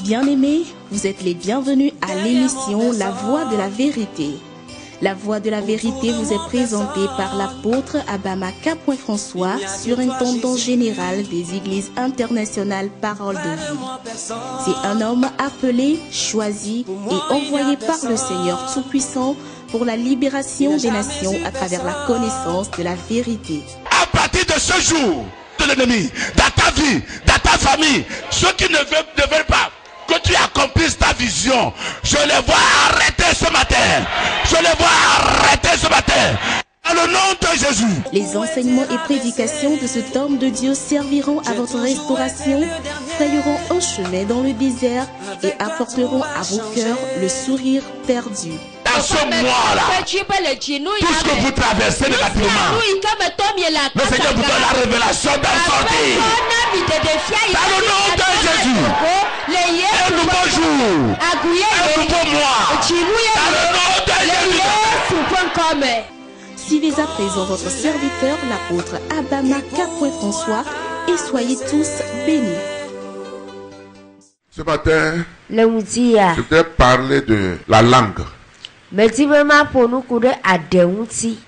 Bien-aimés, vous êtes les bienvenus à l'émission La Voix de la Vérité. La Voix de la Vérité vous est présentée par l'apôtre Abama K. François, surintendant général des Églises internationales Parole de Vie. C'est un homme appelé, choisi et envoyé par le Seigneur Tout-Puissant pour la libération des nations à travers la connaissance de la vérité. À partir de ce jour de l'ennemi, dans ta vie, dans ta famille, ceux qui ne veulent pas que tu accomplisses ta vision, je les vois arrêter ce matin. Je les vois arrêter ce matin. Dans le nom de Jésus. Les enseignements et prédications de cet homme de Dieu serviront à votre restauration, frayeront un chemin dans le désert et apporteront à vos cœurs le sourire perdu. Dans ce mois-là, tout ce que vous traversez négativement, le Seigneur vous donne la révélation d'en sortir. Dans le nom de Jésus, un nouveau jour, un nouveau mois, dans le nom de Jésus. Suivez à présent votre serviteur, l'apôtre Abama K. François, et soyez tous bénis. Ce matin, je voudrais parler de la langue.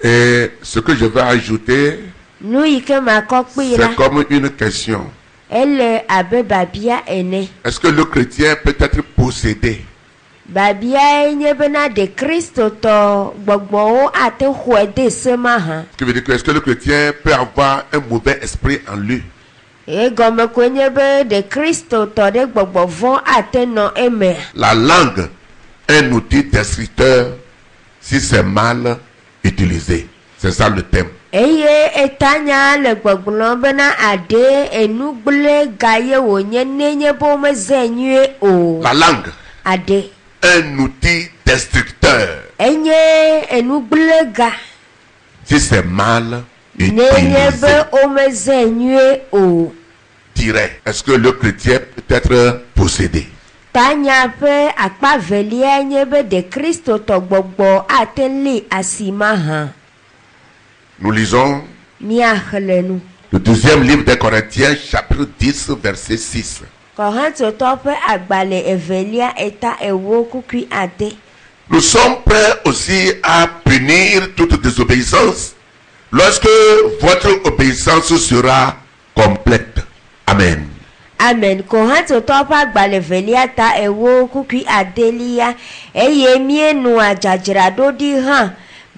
Et ce que je vais ajouter, c'est comme une question. Est-ce que le chrétien peut être possédé? Ce qui veut dire que est-ce que le chrétien peut avoir un mauvais esprit en lui? La langue est un outil destructeur si c'est mal utilisé. C'est ça le thème. La langue est un outil destructeur si c'est mal utilisé. Dirait, est-ce que le chrétien peut être possédé? Nous lisons le deuxième livre des Corinthiens, chapitre 10, verset 6. Nous sommes prêts aussi à punir toute désobéissance lorsque votre obéissance sera complète. Amen. Amen.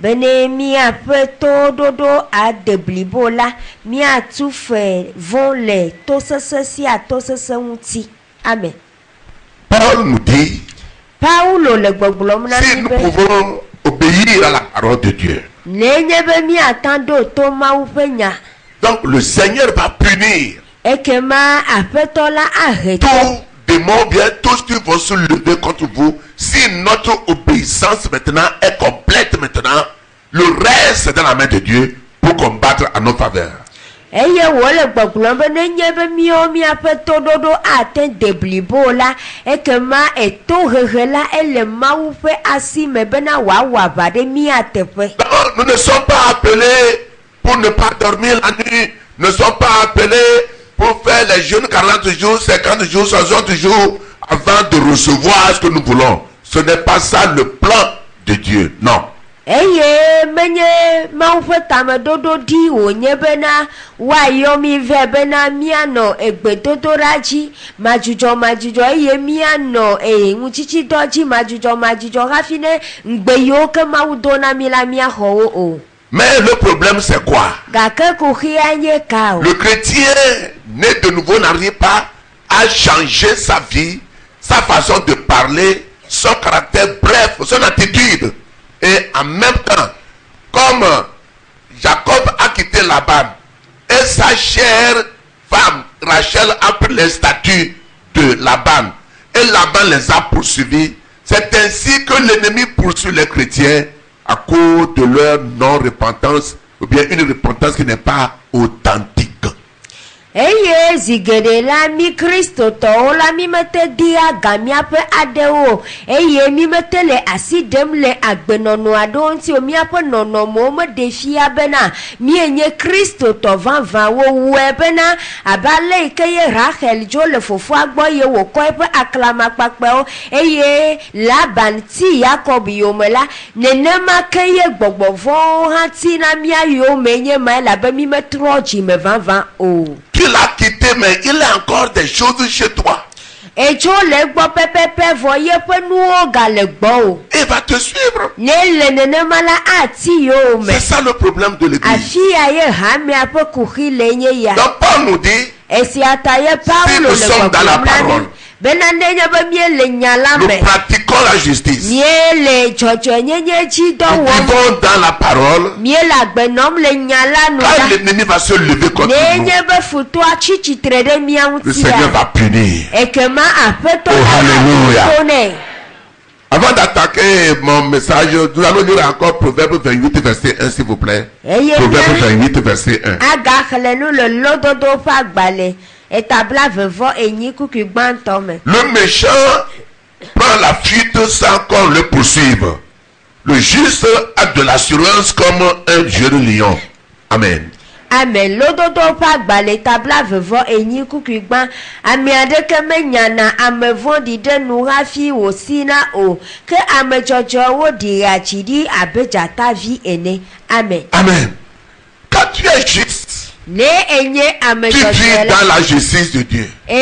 Amen. Paul nous dit, si nous pouvons obéir à la parole de Dieu, donc le Seigneur va punir tout démon, bien tous qui vont se lever contre vous. Si notre obéissance maintenant est complète maintenant, le reste est dans la main de Dieu pour combattre à nos faveurs. Nous ne sommes pas appelés pour ne pas dormir la nuit. Nous ne sommes pas appelés pour faire les jeûnes 40 jours, 50 jours, 60 jours avant de recevoir ce que nous voulons. Ce n'est pas ça le plan de Dieu, non. Mais le problème c'est quoi? Le chrétien né de nouveau n'arrive pas à changer sa vie, sa façon de parler, son caractère, bref, son attitude. Et en même temps, comme Jacob a quitté Laban et sa chère femme Rachel a pris les statuts de Laban et Laban les a poursuivis, c'est ainsi que l'ennemi poursuit les chrétiens à cause de leur non-repentance ou bien une repentance qui n'est pas authentique. Eye zigede la mi Kristo to la mi mete dia gamia pe adeo. Eye mi mete le asidem le agbenono ado nti o mi apo nono mo mo defia bena. Mi enye Kristo to van wo bena abale ikeye Rachel jo le fofo agbo ye wo ko pe aklama pape o. Eye Laban ti Jacob yo mela nenema keye gbogbovo hanti na mi ayo menye ma la be mi metroji me van o. Tu l'as quitté, mais il a encore des choses chez toi. Et tu le gbo pepepe voye pe nuo gale gbo. Il va te suivre. C'est ça le problème de l'église. Donc Paul nous dit, si nous sommes dans la parole, nous pratiquons la justice. Nous vivons dans la parole. Quand l'ennemi va se lever contre nous, le Seigneur va punir. Oh, alléluia. Avant d'attaquer mon message, nous allons lire encore Proverbe 28, verset 1, s'il vous plaît. Proverbe 28, verset 1. Le méchant prend la fuite sans qu'on le poursuive. Le juste a de l'assurance comme un jeune lion. Amen. Amen. Lododo pa gbale tabla vevo enyi kukugban ami adeke menyana amevon dide nurafi osina o ke amejojo wo dira chidi abejata vi ene. Amen. Amen. Quand tu es juste, tu vis dans la justice de Dieu. Tu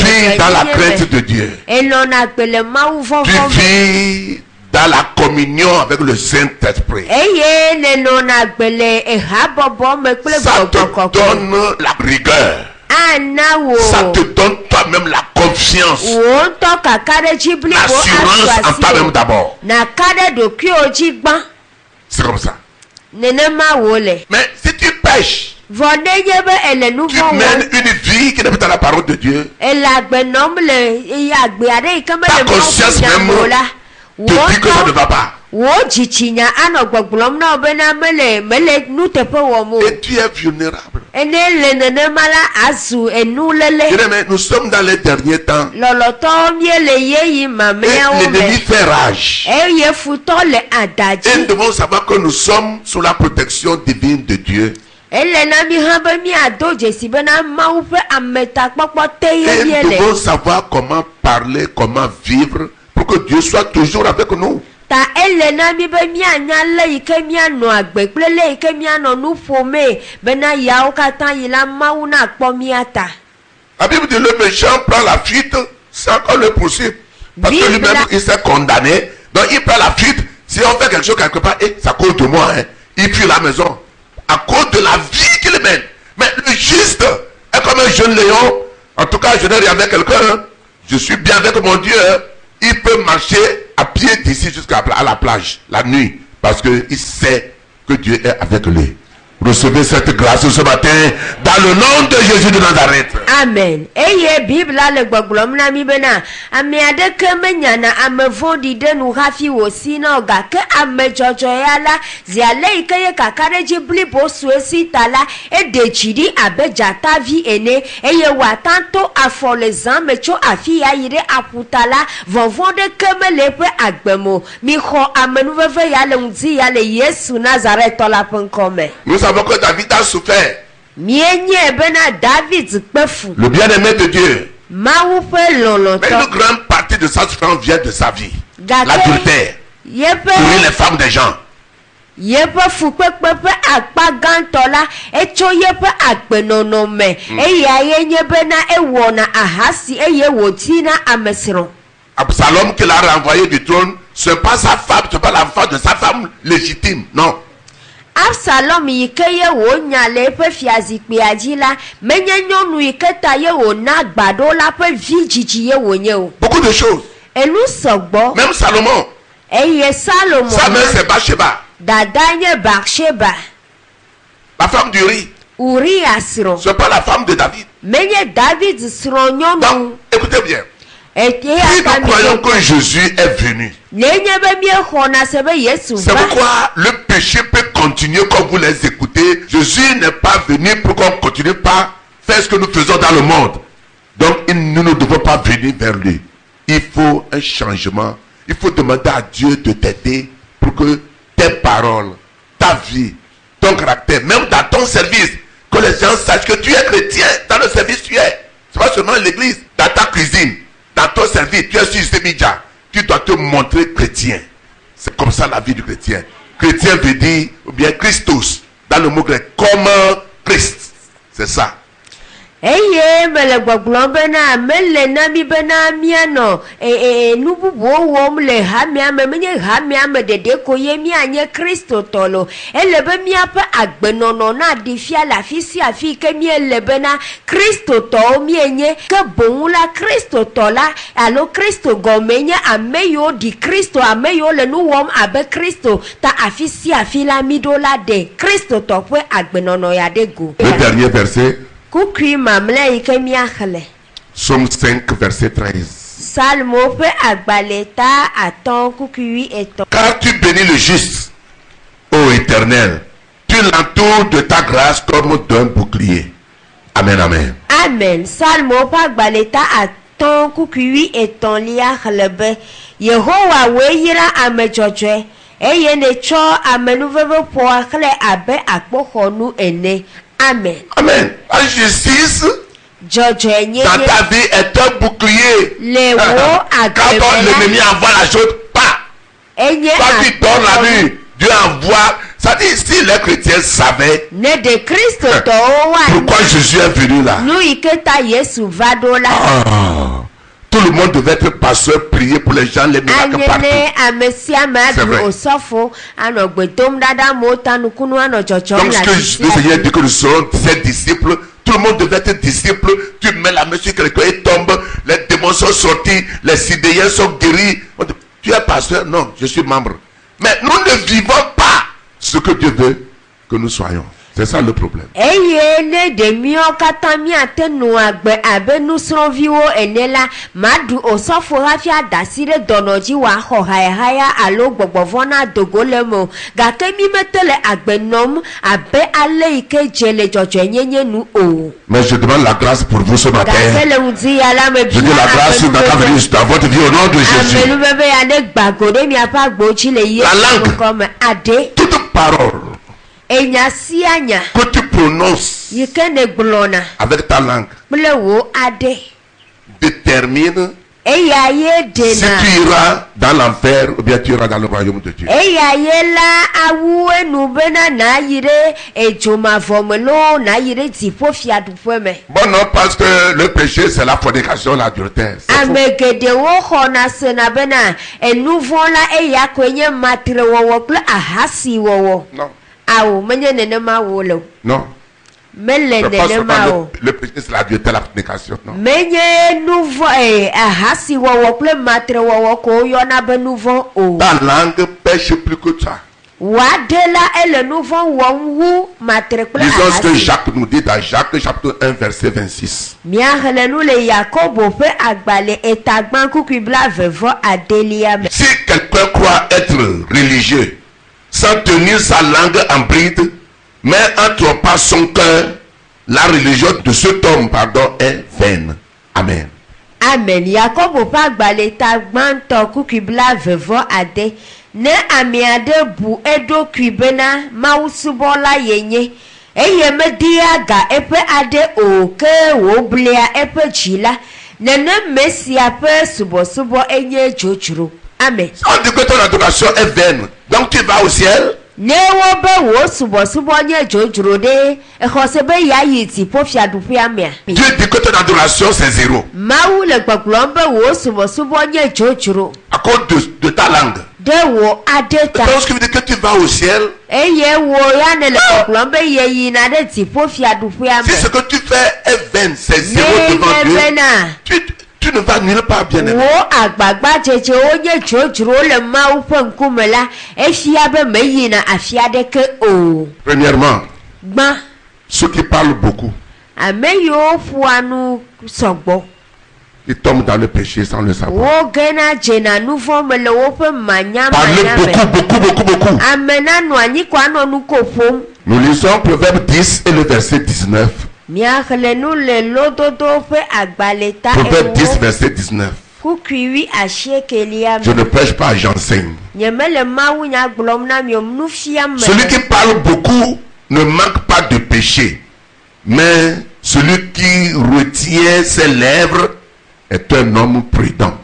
vis dans la crainte de Dieu. Tu vis dans la communion avec le Saint-Esprit. Ça te donne la rigueur. Ça te donne toi-même la confiance. L'assurance en toi-même d'abord. C'est comme ça. Mais si tu pêches, tu mènes une vie qui n'est pas dans la parole de Dieu. Ta conscience même te dit que ça ne va pas. Et tu es vulnérable. Nous sommes dans les derniers temps. Et l'ennemi fait rage. Et nous devons savoir que nous sommes sous la protection divine de Dieu. Et nous devons savoir comment parler, comment vivre pour que Dieu soit toujours avec nous. La Bible dit le méchant prend la fuite sans qu'on le poursuive. Parce que lui-même il s'est condamné. Donc il prend la fuite. Si on fait quelque chose quelque part, et ça cause de moi, hein, il fuit la maison. À cause de la vie qu'il mène. Mais le juste est comme un jeune lion. En tout cas, je n'ai rien avec quelqu'un. Hein. Je suis bien avec mon Dieu. Hein. Il peut marcher à pied d'ici jusqu'à la plage la nuit parce qu'il sait que Dieu est avec lui. Recevez cette grâce ce matin dans le nom de Jésus de Nazareth. Amen. Eye Bible le gbogbom na mi bena. Ame adeke menyana ame vondi de nu rafi osina oga ke ame jojo yala ziale ikeye kakare jibli bo suesi tala e de chidi abejata vi ene eye watanto afolezan mecho afi ya yire aputala vonvonde kemele pe agbemo mi kho amenu veve yale unzi yale Yesu Nazareth la penkome. Que David a souffert. Le bien-aimé de Dieu. Mais une grande partie de sa souffrance vient de sa vie. L'adultère. Tuer les femmes des gens. Absalom qui l'a renvoyé du trône, ce n'est pas sa femme, ce n'est pas la femme de sa femme légitime, non. Absalom yikeye wo nyale pe fiazikpe adila menye nyonu iketa ye wo na gbado la pe vijiji ye wo nye o. Beaucoup de choses. Elu sogbo. Même Salomon. Eye Salomon. Sa mère c'est Bathsheba. Dadanye Bathsheba. La femme d'Uri. Uri asro. C'est pas la femme de David. Menye David sro nyonu. Donc, écoutez bien. Si nous croyons que Jésus est venu, c'est pourquoi le péché peut continuer quand vous les écoutez. écoutez, Jésus n'est pas venu pour qu'on continue pas faire ce que nous faisons dans le monde. Donc nous ne devons pas venir vers lui. Il faut un changement. Il faut demander à Dieu de t'aider pour que tes paroles, ta vie, ton caractère, même dans ton service, que les gens sachent que tu es chrétien. Dans le service tu es. C'est pas seulement l'église. Dans ta cuisine, dans ton service, tu es sur ces médias. Tu dois te montrer chrétien. C'est comme ça la vie du chrétien. Chrétien veut dire, ou bien Christos, dans le mot grec, comme Christ. C'est ça. Eye mele gbogblɔ bena mele na mi bena mianɔ nu bubuwo wɔm le hamia me menye hamia me dede ko ye mianye Kristo tɔlo ele be miaƒe agbenɔnɔ na ɖi fia le afi sia afi ke miele bena Kristo tɔwo mienye ke boŋ la Kristo tɔ la alo Kristo gɔme nye ame yiwo ɖi Kristo ame yiwo le nu wɔm abe Kristo ta afi sia afi la mi ɖo la de Kristo tɔ ƒe agbenɔnɔ ya de go. Le dernier verset. Somme 5, verset 13. Car tu bénis le juste, ô Éternel, tu l'entoures de ta grâce comme d'un bouclier. Amen, amen. Amen. Salmo pa gbaleta aton kukui eton lia chlebe. Yehowa weyira ame dzɔdzɔe. Eye ne tsɔ amenuveve ƒoa xlẽ abe akpoxɔnu ene. Amen. Amen. La justice dans ta vie est un bouclier. Quand l'ennemi envoie la chose, pas. Quand tu donnes la vie, Dieu envoie. Ça dit, si les chrétiens savaient pourquoi Jésus est venu là. Tout le monde devait être pasteur, prier pour les gens, les miracles partout. C'est vrai. Donc ce que le Seigneur dit que nous serons ses disciples, tout le monde devait être disciple. Tu mets la main sur quelqu'un, il tombe, les démons sont sortis, les sidéens sont guéris. Tu es pasteur? Non, je suis membre. Mais nous ne vivons pas ce que Dieu veut que nous soyons. C'est ça le problème. Mais je demande la grâce pour vous ce matin. Je dis la grâce dans votre vie au nom de Jésus. La langue, toute parole que tu prononces avec ta langue détermine si tu iras dans l'enfer ou bien tu iras dans le royaume de Dieu. Bon, non, parce que le péché c'est la fornication, l'adultère. Non. Non. Le péché c'est l'adultère, la fornication. Non. Ta langue pêche plus que toi. Lisons ce que Jacques nous dit dans Jacques chapitre 1 verset 26. Si quelqu'un croit être religieux sans tenir sa langue en bride, mais en trompant son cœur, la religion de cet homme, est vaine. Amen. Amen. Yakobo pa gbaleta gbanto kukibla vevo ade ne amiade bu edo kwibena mausubola yenye eye media ga epe ade oke woblia epe chila nene mesia pe subo enye jochuru. Amen. On dit que ton adoration est vaine, donc tu vas au ciel. Dieu dit que ton adoration c'est zéro. À cause de ta langue. Donc ce qui veut dire que tu vas au ciel. Si ce que tu fais est vain, c'est zéro devant Dieu. Tu ne vas nulle part, bien aimé. Premièrement, ceux qui parlent beaucoup, ils tombent dans le péché sans le savoir. Parler beaucoup. Nous lisons Proverbe 10 et le verset 19. Proverbe 10, verset 19. Je ne prêche pas, j'enseigne. Celui qui parle beaucoup ne manque pas de péché, mais celui qui retient ses lèvres est un homme prudent.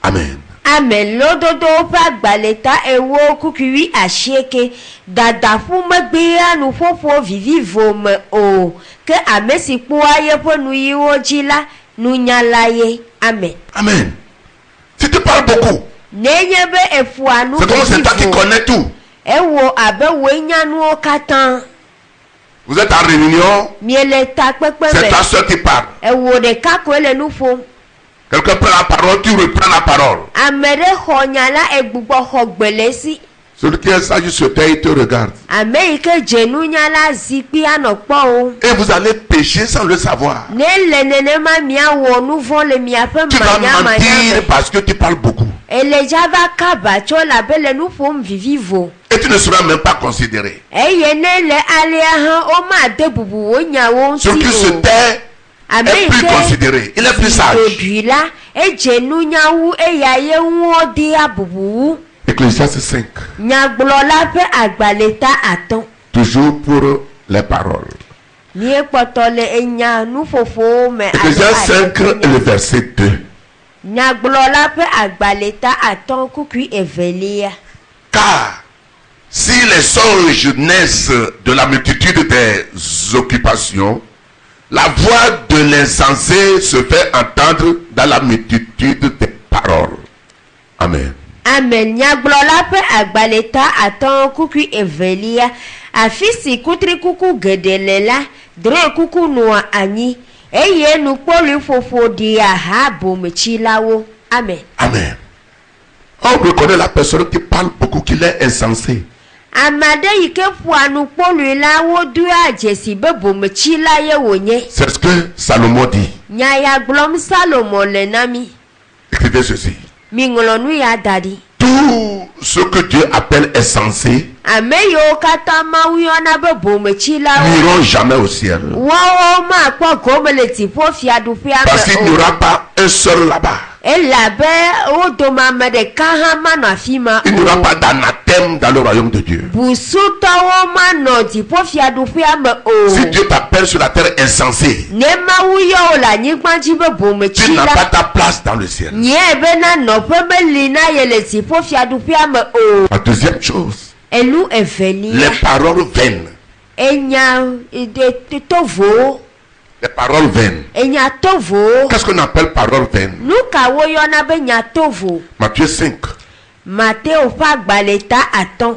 Amen. Amen. Lododo pa gbaleta ewo kukiwi asheke dadafu magbea nu fofo vivi vome o ke amesi puaye po nu yiwo jila nu nyalaye. Amen. Amen. Si tu parles beaucoup, c'est comme c'est toi qui connais tout. Vous êtes en réunion, c'est ta soeur qui parle. Quelqu'un prend la parole, tu reprends la parole. Celui qui est sage sur terre, il te regarde. Et vous allez pécher sans le savoir. Tu vas mentir parce que tu parles beaucoup. Et tu ne seras même pas considéré. Celui qui se tait est plus considéré. Il est plus sage. Ecclésiaste 5. Toujours pour les paroles. Ecclésiaste 5 et le verset 2. Car si les songes naissent de la multitude des occupations, la voix de l'insensé se fait entendre dans la multitude des paroles. Amen. Amen. Nyaglola pe agbaleta atan kuku evelia afisi kutri kuku gedelela dre kuku noa ani eye nu polu fofo dia ha bomechilawo. Amen. Amen. On reconnaît la personne qui parle beaucoup qu'il est insensé. Amade yike puanu polu lawo dua jesi be bomechilaye wonye. C'est ce que Salomon dit. Nyaya glom Salomon lenami. Écrivez ceci. Tout ce que Dieu appelle insensé n'iront jamais au ciel. Parce qu'il n'y aura pas un seul là-bas. Il n'y aura pas d'anathème dans le royaume de Dieu. Si Dieu t'appelle sur la terre insensé, tu n'as pas ta place dans le ciel. La deuxième chose, les paroles vaines. Les paroles vaines. Qu'est-ce qu'on appelle paroles vaines? Matthieu 5.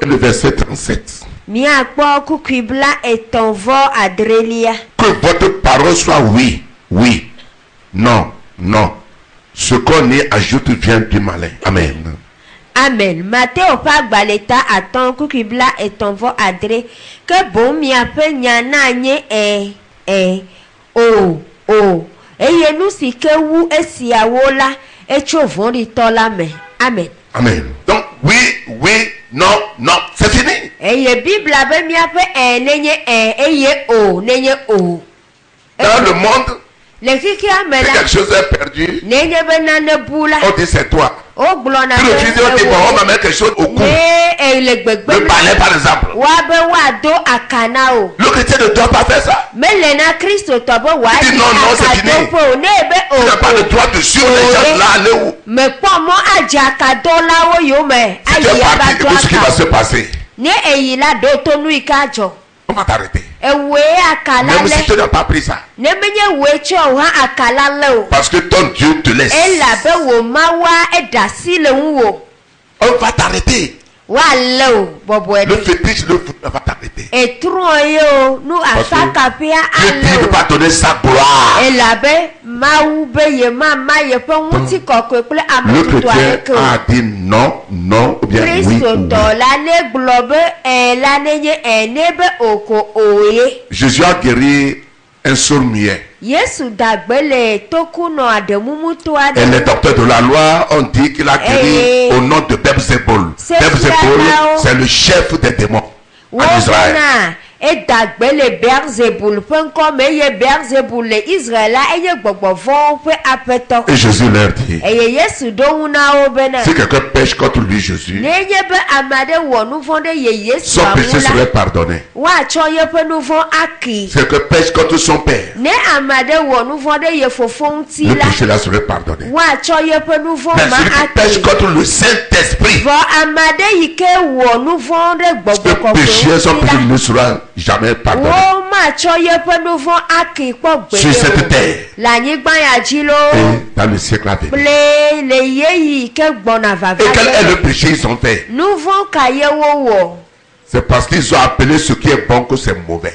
Le verset 37. Que votre parole soit oui, oui, non, non. Ce qu'on y ajoute vient du malin. Amen. Amen. Matthieu pa gbaleta aton kukibla etonvo adre que bon mi ape nyana nye eye nu sike wu esiawola echovon ri tola me. Amen. Amen. Donc oui, oui, non, non, c'est fini. Eye Bible abe mi ape nenye eye nenye o. Dans le monde, quelque chose est perdu. On dit c'est toi. Tu refuses, on dit bon, on va mettre quelque chose au cou. Le balai par exemple. Le chrétien ne doit pas faire ça. Il dit non, non, c'est fini. Tu n'as pas le droit de suivre les gens là, aller où? Si tu es parti, écoute ce qui va se passer. On va t'arrêter. Même si tu n'as pas pris ça. Parce que ton Dieu te laisse. On va t'arrêter. Le fétiche va t'arrêter. Parce que Dieu dit de pas donner sa gloire. Le chrétien a dit non, non, ou bien oui, oui. Jésus a guéri un sourd-muet. Et les docteurs de la loi ont dit qu'il a guéri au nom de Belzébul. Belzébul, c'est le chef des démons en Israël. Et dagbele Beelzebul comme ye Beelzebul le Israël eye gbogbo fon pe apeto. Et Jésus leur dit, Eye Yesu do una obena. si quelqu'un pêche contre lui, Jésus, Nenye be amade wonu fonde ye Yesu son péché serait pardonné. Wa choye pe nu fon aki. Si quelqu'un pêche contre son père, Ne amade wonu fonde ye fofon ti le la. péché là serait pardonné. Wa choye pe nu fon Mais ma celui qui pêche aki. contre le Saint-Esprit, Vo amade yike wonu fonde gbogbo ce ko. péché, son péché ne sera jamais pardonné. Wo ma choye pe nu fon aki po gbe. Sur cette terre La nyigba ya jilo. et dans le siècle à venir. Ple le yeyi ke gbona vava. Et quel est le péché ils ont fait? Nous vont kaye wo. C'est parce qu'ils ont appelé ce qui est bon que c'est mauvais.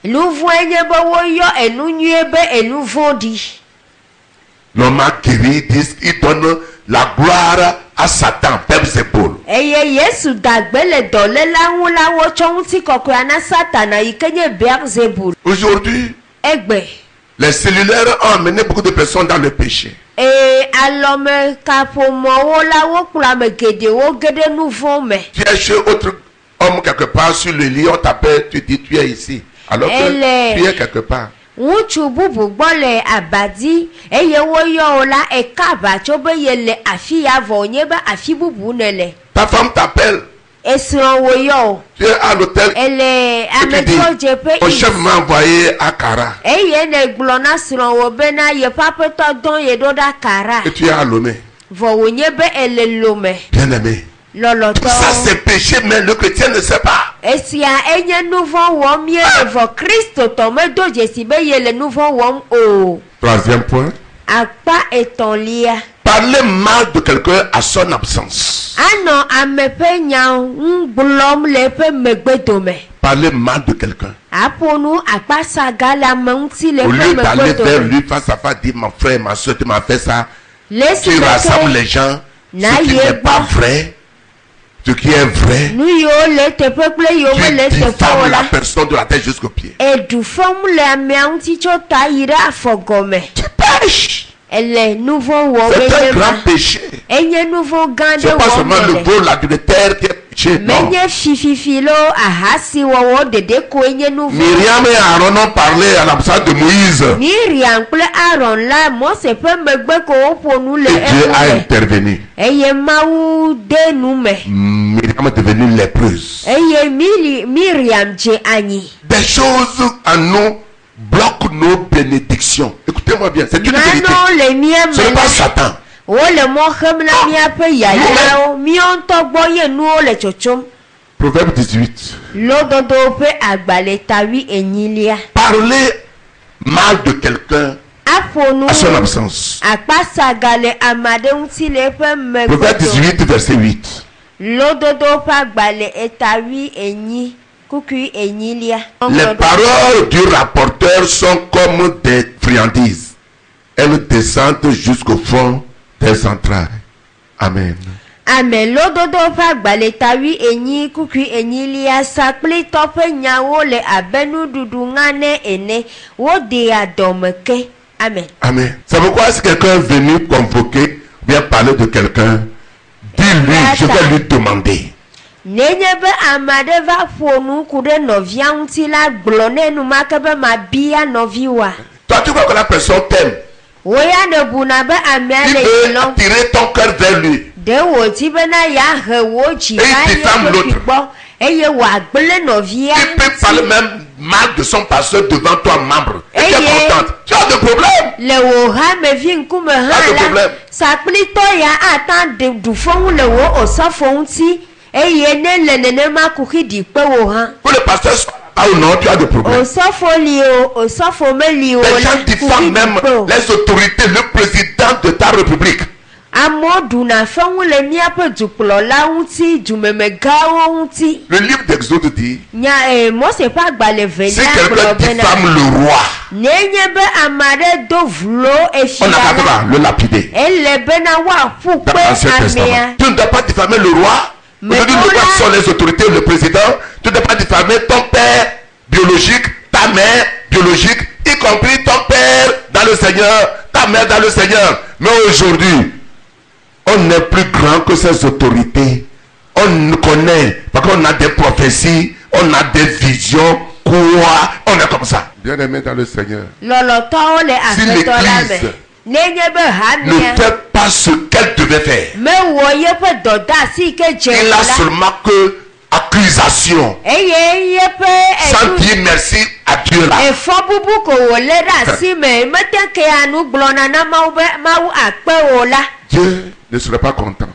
Nous voyons bo yo et nous nyebe et nous vondi. L'homme qui dit, il donne la gloire à Satan, Beelzebul. Eye Yesu dagbele dole la wula wo chonti kokwa na Satana ikenye Beelzebul. Aujourd'hui, Egbe. les cellulaires ont amené beaucoup de personnes dans le péché. Alome kapo mo wo la wo kula me gede wo gede nous vont me. Tu es chez autre homme quelque part sur le lit, on t'appelle, tu dis tu es ici. Alors que tu es quelque part. Ŋutsu bubu gbɔ le abadi eye woyɔ wo la ekaba tso be ye le afi ya vɔ nye be afi bubu ne le. Ta femme t'appelle. Esrɔ̃ woyɔ o. Tu es à l'hôtel. Ele ametrɔ dzeƒe Mon chef m'a envoyé à Kara. eye ne gblɔ na srɔ̃ wo bena yeƒe aƒetɔ dɔn ye ɖo ɖa Kara. Et tu es à Lomé. Vɔ wònye be ele lome. Bien aimé. Lɔlɔtɔ. Ça c'est péché, mais le chrétien ne sait pas. Esia enye nu vɔ wɔm ye le vɔ Kristo tɔ medo dzesi be ye le nu vɔ wɔm o. Troisième point. Akpa etɔ̃lia. Parler mal de quelqu'un à son absence. Anɔ ame ƒe nya ŋu gblɔm le eƒe megbedome. Parler mal de quelqu'un. Aƒo nu akpasaga le ame ŋuti le Au lieu eƒe d'aller vers megbedome. lui face à face, dire mon frère, ma soeur, tu m'as fait ça. Le si Tu rassembles ke les gens. Na Ce qui n'est yeba. pas vrai. Ce qui est vrai. nu yiwo le teƒe kple yiwo Tu mele teƒe o diffames la la. personne de la tête jusqu'au pied. Eɖu fɔm le amea ŋuti tso ta yi ɖe afɔgɔme. Tu pêches. Ele nu vɔ wɔm C'est un enye grand ma. péché. Enye nu vɔ gã C'est ɖe pas wɔm seulement le ele. vol, l'adultère qui est péché. Non. Menye fififi lo ahasi wɔwɔ ɖeɖe ko enye nu vɔ. Myriam et Aaron ont parlé à l'absence de Moïse. Miriam kple Aaron la Mose ƒe megbe ko woƒo nu le Et Dieu a eŋu me. intervenu. Eye Mawu de nu me. Myriam est devenue lépreuse. Eye Miriam dze anyi. Des choses en nous bloquent nos bénédictions. Écoutez-moi bien, c'est une vérité. Nanewo le mía Ce n'est me pas la. Satan. Wole mɔ xem na míaƒe yayrawo. Míawo ŋutɔ gbɔ ye nuwo le tsotsom. Proverbe 18. Lododo ƒe agbalẽ tawi enyilia. Parler mal de quelqu'un Aƒo nu à son absence. akpasaga le ame aɖe ŋuti le eƒe Proverbe megbe. 18, verset 8. Lododo ƒe agbalẽ etawi enyi kukui enyilia. Les paroles du rapporteur sont comme des friandises. Elles descendent jusqu'au fond des entrailles. Amen. Ame lododo ƒe agbalẽ tawi enyi kukui enyilia sakplitɔ ƒe nyawo le abe nuɖuɖu ŋane ene woɖea dɔme ke. Amen. Amen. C'est pourquoi si quelqu'un est venu convoquer, bien parler de quelqu'un, dis-lui, je vais lui demander. Nenye be ame aɖe va ƒo nu ku ɖe nɔvia ŋuti la gblɔ ne enumake be mabia nɔviwoa. Toi, tu vois que la personne t'aime. Woya ne buna be amea Il le veut yilɔm. attirer ton cœur vers lui. De wòdi bena yeahe wo dzi Et il diffame va l'autre. ye gbɔ eye wòagblẽ nɔvia Il peut parler même mal de son pasteur devant toi, membre. Et tu es Eye. contente. Tu as des problèmes. le wò hamevi ŋkume Pas de hã la problème. sakplitɔ ya ata ɖe du fɔŋu le wo osɔfo ŋuti eye ne le nenema kuxi ɖi kpe wo hã. Que le pasteur soit là ou non, tu as des problèmes. Osɔfo li o osɔfo meli o Les gens la diffament kuxi même ɖi kpe o. les autorités, le président de ta république. Amewo ɖuna fɔŋu le míaƒe dukplɔla ŋuti dumemegãwo ŋuti. Le livre d'Exode dit, Mose ƒe agbalẽ si velia quelqu'un gblɔ bena diffame le roi, nenye be ame aɖe do vlo efia on n'a qu'à la faire le lapider. ele bena woaƒu Dans kpe l'Ancien Testament. amea. Tu ne dois pas diffamer le roi. Mais Aujourd'hui, le voilà. roi sont les autorités, le président. Tu ne dois pas diffamer ton père biologique, ta mère biologique, y compris ton père dans le Seigneur, ta mère dans le Seigneur. Mais aujourd'hui, on est plus grand que ces autorités. On connaît, parce qu'on a des prophéties, on a des visions Pourquoi on est comme ça? Bien-aimé dans le Seigneur. Si l'Église ne fait pas ce qu'elle devait faire, il a seulement que accusation, sans dire merci à Dieu là. Dieu ne serait pas content.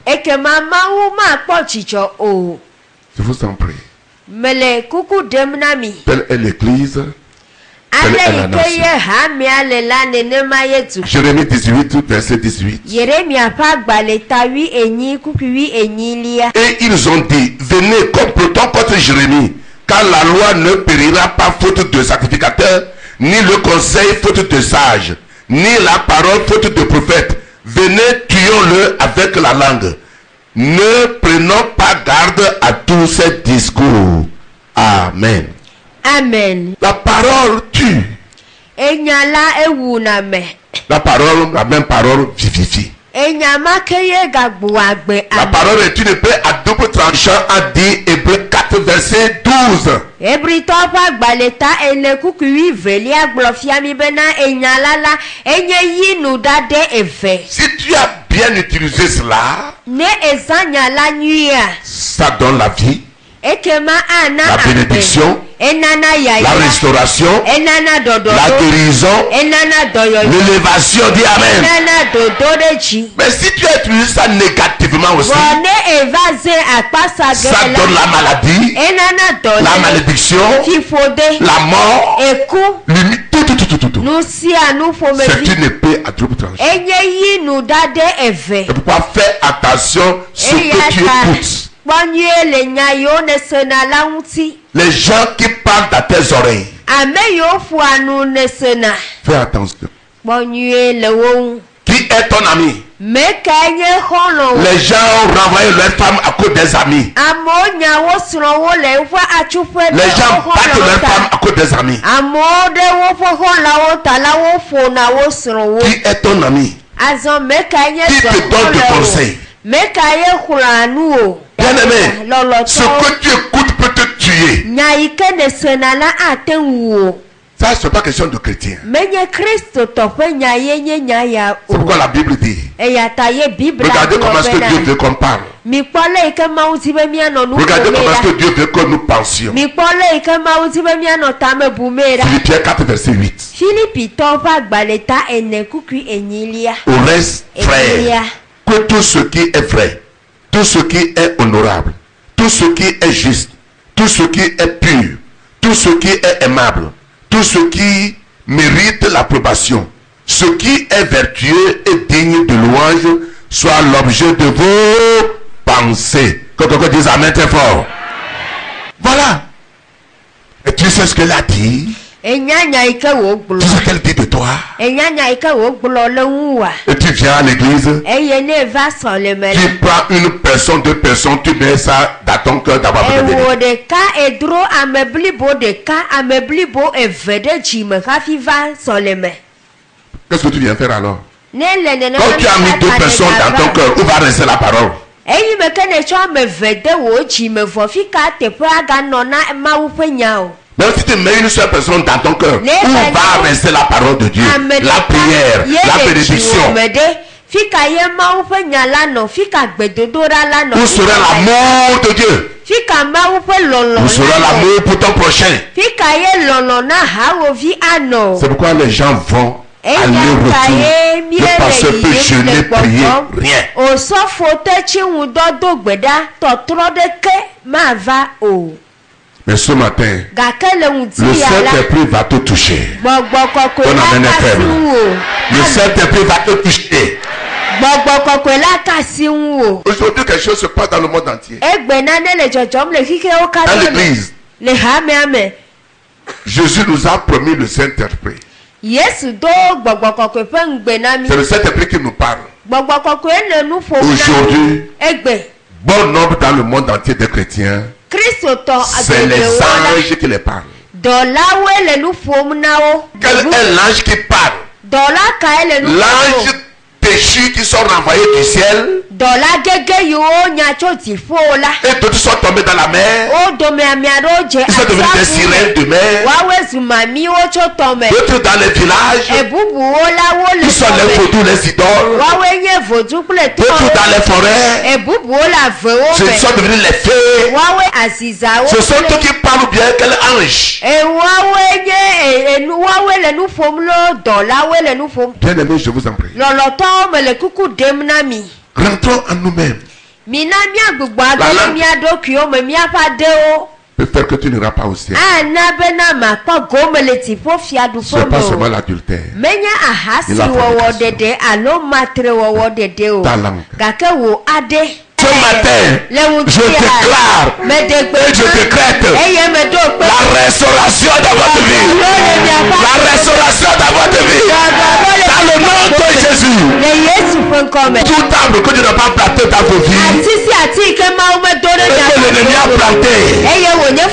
Je vous en prie. Telle est l'Église. Jérémie 18, verset 18. Et ils ont dit, venez, complotons contre Jérémie, car la loi ne périra pas faute de sacrificateur, ni le conseil faute de sage, ni la parole faute de prophète. Venez, tuons-le avec la langue. Ne prenons pas garde à tous ces discours. Amen. Amen. La parole tue. La parole, la même parole vivifie. La parole est une épée à double tranchant, a dit Hébreux 4 verset 12. Si tu as bien utilisé cela, ça donne la vie, la bénédiction, la restauration, la guérison, l'élévation. Dis Amen. Mais si tu as utilisé ça négativement aussi, ça donne la maladie, la malédiction, la mort, tout. C'est une épée à double tranchant. C'est pourquoi fais attention ce que tu écoutes. Les gens qui parlent dans tes oreilles, fais attention. Qui est ton ami? Les gens ont renvoyé leurs femmes à cause des amis. Les gens battent leurs femmes à cause des amis. Qui est ton ami? Qui te donne des conseils? Bien-aimé, ce que tu écoutes peut te tuer. Ça, ce n'est pas question de chrétien. C'est pourquoi la Bible dit. Regardez comment est-ce que Dieu veut qu'on parle. Regardez comment est-ce que Dieu veut que nous pensions. Philippiens 4 verset 8. Au reste, frère, que tout ce qui est vrai, tout ce qui est honorable, tout ce qui est juste, tout ce qui est pur, tout ce qui est aimable, tout ce qui mérite l'approbation, ce qui est vertueux et digne de louange, soit l'objet de vos pensées. Que quelqu'un dise Amen très fort. Voilà. Et tu sais ce qu'elle a dit? Tu sais ce qu'elle dit de toi? Et tu viens à l'église, tu prends une personne, deux personnes, tu mets ça dans ton cœur d'avoir besoin de Dieu. Qu'est-ce que tu viens faire alors? Quand tu as mis deux personnes dans ton cœur, où va rester la parole? Même si tu mets une seule personne dans ton cœur, où va rester la parole de Dieu, la prière, la bénédiction? Où sera l'amour de Dieu? Où sera l'amour pour ton prochain? C'est pourquoi les gens vont aller-retour parce que je n'ai prié rien. Mais ce matin, le Saint-Esprit va te toucher. Ton amen est faible. Le Saint-Esprit va te toucher. Aujourd'hui, quelque chose se passe dans le monde entier. Dans l'église, Jésus nous a promis le Saint-Esprit. C'est le Saint-Esprit qui nous parle. Aujourd'hui, bon nombre dans le monde entier de chrétiens, c'est les anges qui les parlent. Quel est l'ange qui parle? L'ange déchus qui sont renvoyés du ciel. Et d'autres sont tombés dans la mer. Ils sont devenus des sirènes de mer. D'autres dans les villages. Ils sont les vaudous, les idoles. D'autres dans les forêts. Ce sont devenus les fées. Ce sont ceux qui parlent bien quel ange. Bien aimé, je vous en prie. Rentrons en nous-mêmes. Peut faire que tu n'iras pas au ciel. Ce n'est pas seulement l'adultère. Il a ta langue. Ce matin, je déclare et je décrète la restauration dans votre vie. La restauration dans votre vie. Dans le nom de Jésus. Tout arbre que tu n'as pas planté dans vos vies, et que l'ennemi a planté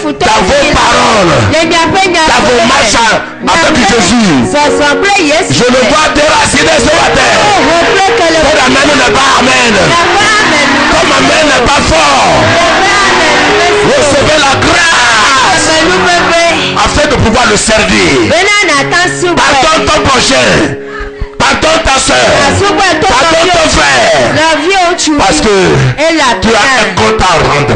dans vos paroles, dans vos marches avec Jésus, je le vois déraciner ce matin. Ton amen n'est pas amen. Ton amen n'est pas fort. Recevez la grâce afin de pouvoir le servir. Pardonne ton prochain. Pardonne ta soeur. Pardonne ton frère. Parce que tu as un compte à rendre.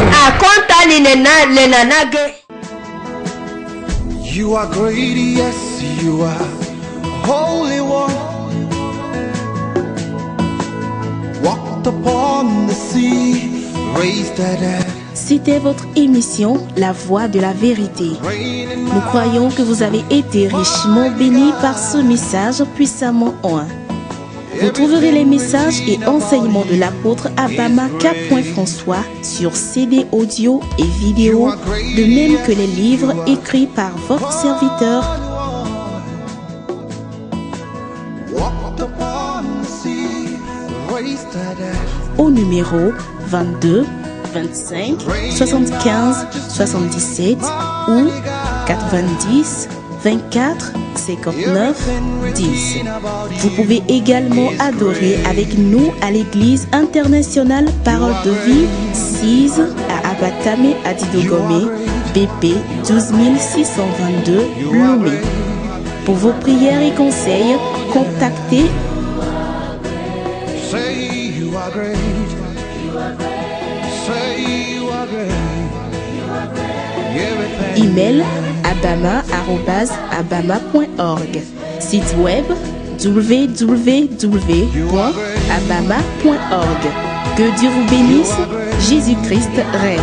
You are great, yes, you are Holy One. Walked upon the sea, raised the dead. C'était votre émission La Voix de la Vérité. Nous croyons que vous avez été richement bénis par ce message puissamment oint. Vous trouverez les messages et enseignements de l'apôtre Abama K. François sur CD audio et vidéo, de même que les livres écrits par votre serviteur au numéro 22 25 75 77 ou 90 24 59 10. Vous pouvez également adorer avec nous à l'église internationale Parole de Vie 6 à Abatame à Didogome, BP 12622 Lomé. Pour vos prières et conseils, contactez email abama@abama.org, site web www.abama.org. Que Dieu vous bénisse, Jésus-Christ règne.